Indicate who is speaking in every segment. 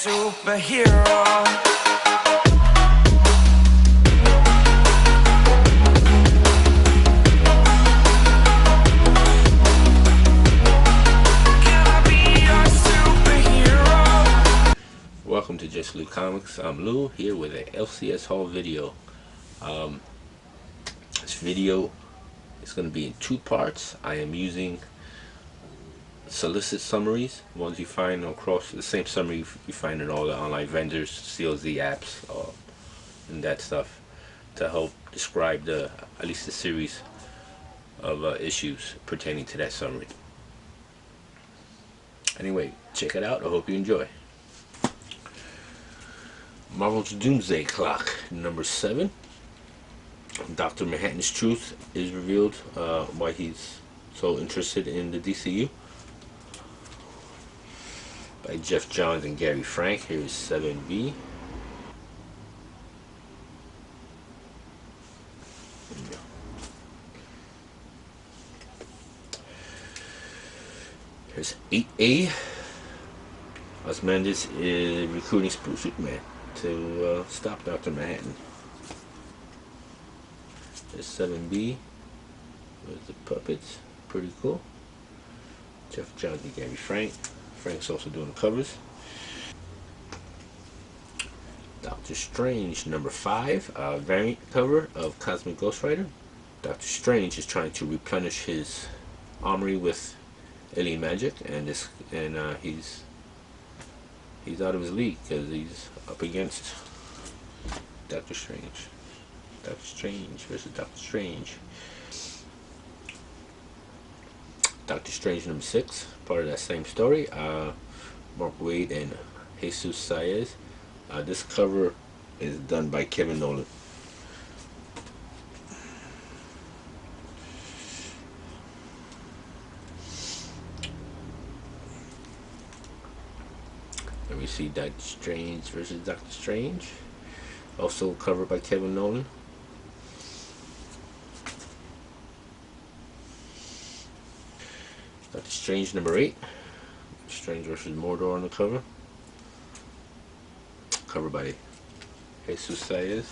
Speaker 1: superhero.
Speaker 2: Welcome to Just Lou Comics. I'm Lou here with a LCS haul video. This video is going to be in two parts. I am using solicit summaries, ones you find across the same summary you find in all the online vendors, CLZ apps, and that stuff, to help describe at least the series of issues pertaining to that summary. Anyway, check it out. I hope you enjoy. Marvel's Doomsday Clock, number 7. Dr. Manhattan's truth is revealed, why he's so interested in the DCU. By Jeff Johns and Gary Frank. Here is 7B. Here's 8A. Ozymandias is recruiting Superman to stop Dr. Manhattan. There's 7B with the puppets, pretty cool. Jeff Johns and Gary Frank. Frank's also doing the covers. Doctor Strange, number 5, variant cover of Cosmic Ghost Rider. Doctor Strange is trying to replenish his armory with alien magic, and he's out of his league because he's up against Doctor Strange. Doctor Strange versus Doctor Strange. Doctor Strange number 6, part of that same story. Mark Waid and Jesus Saez. This cover is done by Kevin Nolan. Let me see, Doctor Strange versus Doctor Strange, also covered by Kevin Nolan. Doctor Strange number 8, Strange versus Mordor on the cover, covered by Jesus Saez.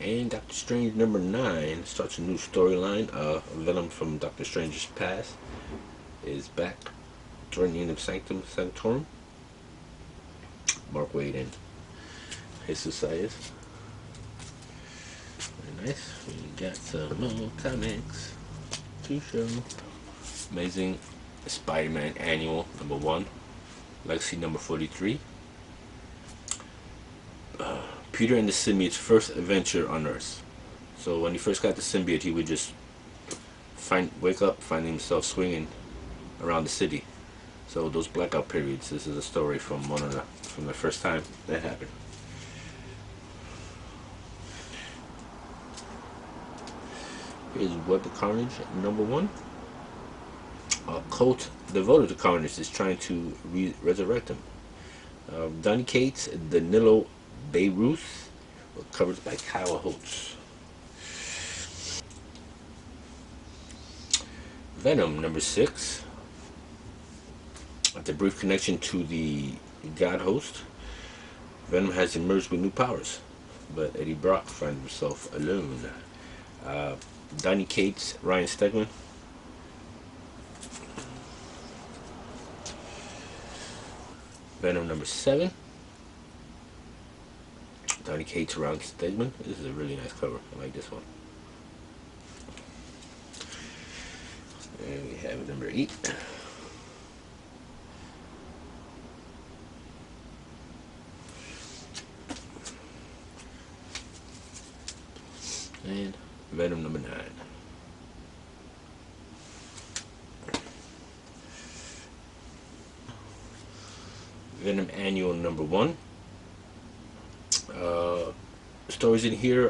Speaker 2: And Doctor Strange number 9 starts a new storyline. Venom from Doctor Strange's past is back threatening the Sanctum Sanctorum. Mark Waid and Jesus Saez. Very nice. We got some more comics to show. Amazing Spider-Man Annual number 1, Legacy number 43. Peter and the symbiote's first adventure on Earth. So when he first got the symbiote, he would just wake up, find himself swinging around the city. So those blackout periods. This is a story from the first time that happened. Here's Web of Carnage number 1. A cult devoted to Carnage is trying to resurrect him. Donny Cates, Danilo Beirut, covered by Kyle Holtz. Venom number 6. After a brief connection to the God Host, Venom has emerged with new powers, but Eddie Brock finds himself alone. Donny Cates, Ryan Stegman. Venom number 7. Donny Cates, Ryan Stegman. This is a really nice cover. I like this one. And we have number 8. And Venom number 9. Venom Annual number 1. Stories in here,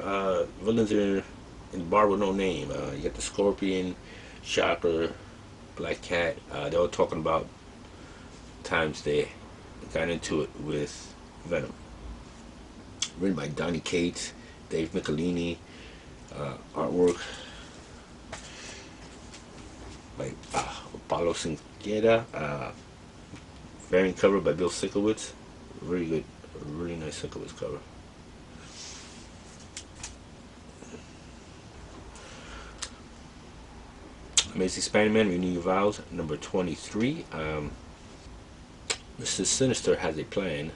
Speaker 2: villains are in bar with no name. You got the Scorpion, Shocker, Black Cat. They were talking about times they got into it with Venom. Written by Donny Cates, Dave Michelini, artwork by Follow Sinquera, variant cover by Bill Sikowitz. Very good, really nice Sikowitz cover. Amazing Spider-Man, Renew Your Vows, number 23. Mr. Sinister has a plan,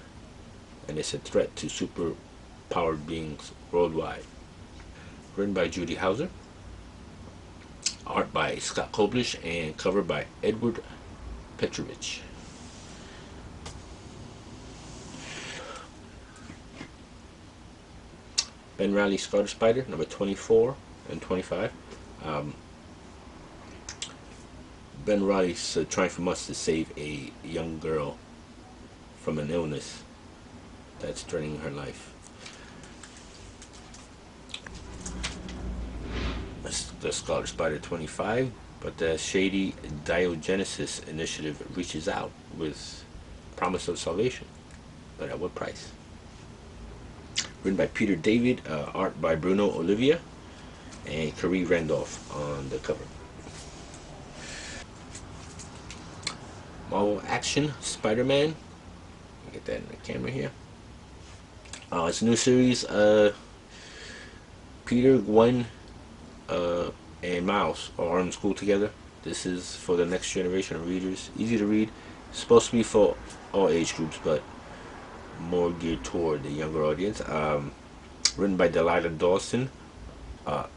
Speaker 2: and it's a threat to super-powered beings worldwide. Written by Judy Hauser, art by Scott Koblish, and cover by Edward Petrovich. Ben Reilly Scarlet Spider, number 24 and 25. Ben Reilly's trying for months to save a young girl from an illness that's threatening her life. The Scarlet Spider 25, but the shady Diogenesis initiative reaches out with promise of salvation, but at what price? Written by Peter David, art by Bruno Olivia, and Carrie Randolph on the cover. Marvel Action Spider-Man. Get that in the camera here. It's a new series. Peter, Gwen, and Miles are in school together. This is for the next generation of readers. Easy to read. It's supposed to be for all age groups, but more geared toward the younger audience. Written by Delilah Dawson.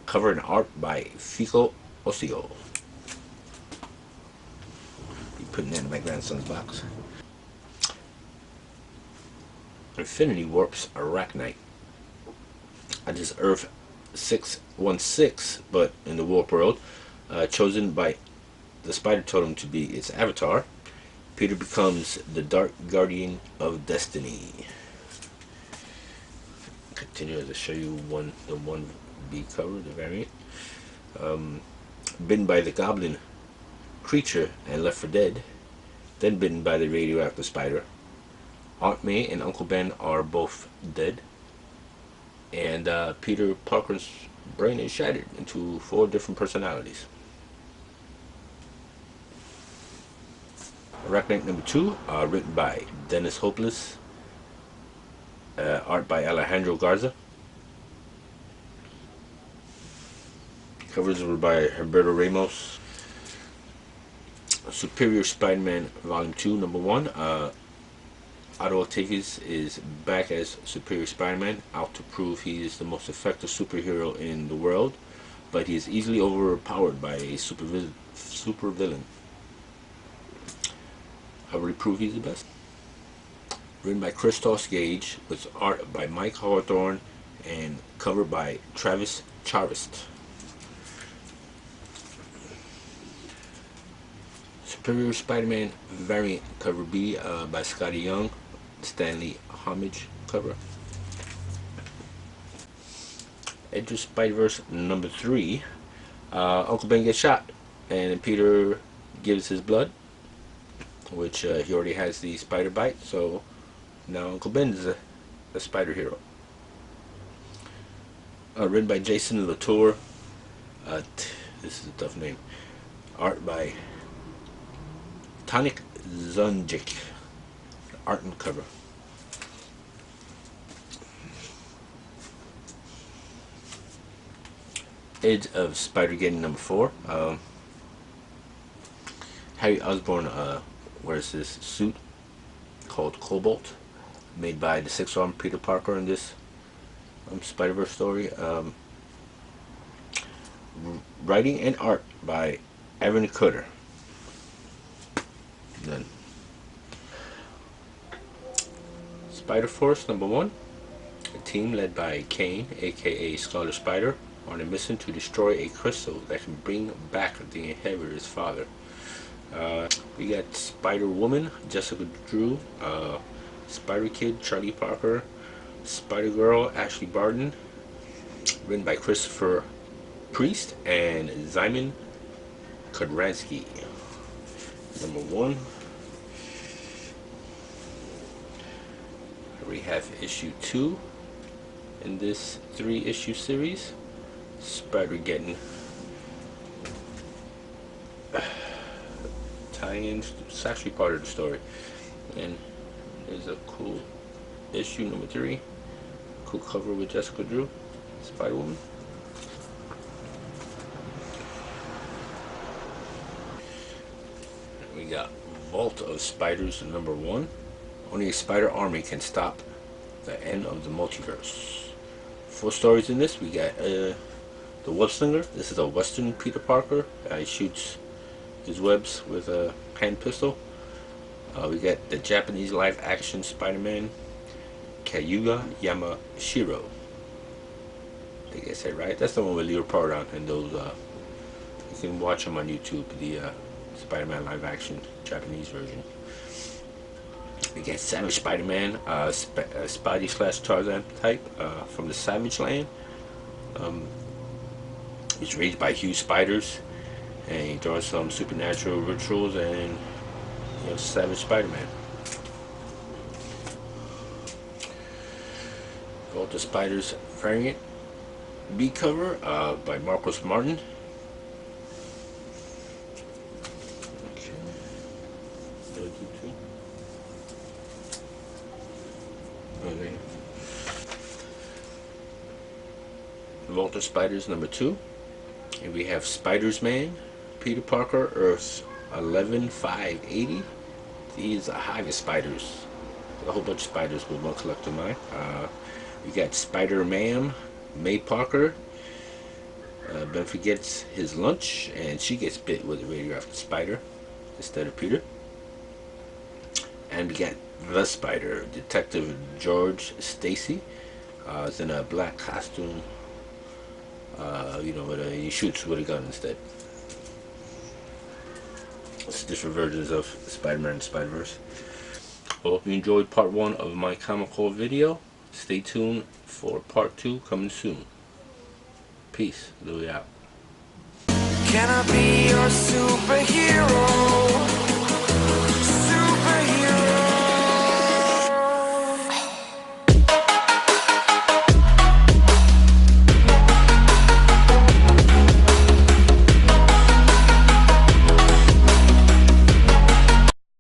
Speaker 2: Cover and art by Fico Osio. Be putting that in my grandson's box. Infinity Warp's Arachnite. This is Earth 616, but in the warp world, chosen by the Spider Totem to be its avatar. Peter becomes the Dark Guardian of Destiny. Continue to show you the 1B cover, the variant. Bitten by the Goblin creature and left for dead, then bitten by the radioactive spider. Aunt May and Uncle Ben are both dead, and Peter Parker's brain is shattered into 4 different personalities. Arachnite number 2, written by Dennis Hopeless, art by Alejandro Garza. Covers were by Humberto Ramos. Superior Spider-Man Volume 2, number 1. Otto Octavius is back as Superior Spider-Man, out to prove he is the most effective superhero in the world, but he is easily overpowered by a supervillain. I will prove he's the best. Written by Christos Gage, with art by Mike Hawthorne, and cover by Travis Charest. Superior Spider-Man variant cover B by Scotty Young, Stanley Homage cover. Edge of Spider-Verse number 3. Uncle Ben gets shot, and Peter gives his blood, which he already has the spider bite, so now Uncle Ben's a spider hero. Written by Jason Latour. This is a tough name. Art by Tonic Zunjic. Art and cover. Edge of Spider-Geddon number 4. Harry Osborn wears this suit called Cobalt, made by the 6-armed Peter Parker in this Spider-Verse story. Writing and art by Aaron Cutter. Then Spider-Force number 1. A team led by Kane, aka Scarlet Spider, on a mission to destroy a crystal that can bring back the inheritor's father. We got Spider-Woman, Jessica Drew, Spider-Kid, Charlie Parker, Spider-Girl, Ashley Barton. Written by Christopher Priest and Zyman Kodransky. Number 1. We have issue 2 in this 3-issue series. Spider-Geddon tie-in. It's actually part of the story. And there's a cool issue number 3. Cool cover with Jessica Drew, Spider-Woman. We got Vault of Spiders number 1. Only a spider army can stop the end of the multiverse. 4 stories in this. We got the Web Slinger. This is a Western Peter Parker. He shoots his webs with a hand pistol. We got the Japanese live action Spider-Man, Kayuga Yamashiro. I think I said right. That's the one with Leopard on, and those you can watch them on YouTube. The Spider-Man live action Japanese version. We get Savage Spider-Man, Spidey / Tarzan type from the Savage Land. He's raised by huge spiders, and he draws some supernatural rituals, and Savage Spider-Man. Vault of Spiders variant B cover by Marcos Martin. Vault of Spiders number 2. And we have Spider-Man, Peter Parker, Earth 11-580. These are hive of spiders. A whole bunch of spiders with one collective mind. We got Spider-Man, May Parker. Ben forgets his lunch, and she gets bit with a radioactive spider instead of Peter. And we got the Spider, Detective George Stacy. Is in a black costume. He shoots with a gun instead. It's different versions of Spider-Man and Spider-Verse. Well, if you enjoyed part 1 of my comical video, stay tuned for part 2 coming soon. Peace. Louis out.
Speaker 1: Can I be your superhero?